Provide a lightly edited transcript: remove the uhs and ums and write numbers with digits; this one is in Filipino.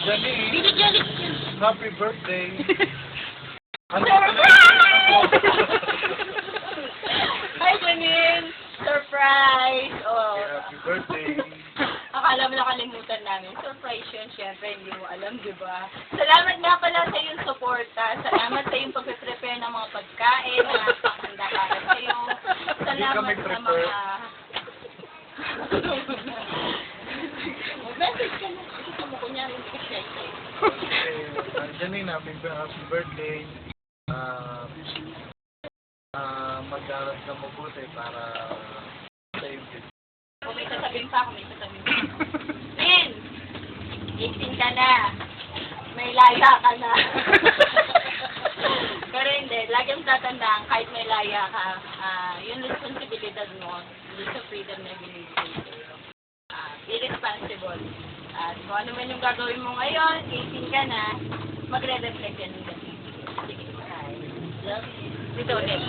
Janine, Binigyan happy birthday. Hi, Janine! Surprise! Oh. Happy birthday. Akala mo nakalimutan namin. Surprise yun, syempre. Hindi mo alam, di ba? Salamat nga pala sa iyong suporta. Salamat sa iyong pag-prepare ng mga pagkain, mga pakhanda para sa iyo. Salamat sa mga... Message ka na. Gusto mo kunyari, hindi ka siya ito. Janine, happy birthday. Mag-aral ka mabuti para sa iyo. Kung may sasabihin pa, Min! 18 ka na. May laya ka na. Pero hindi, lagi mong tatandaan, kahit may laya ka, yung responsibilidad mo, yung sa freedom na binibigay sa'yo. Be responsible. At kung ano man yung gagawin mo ngayon, 18 ka na, magre-reflect yan yung gagawin. Sige, bye. Love you. Dito ulit.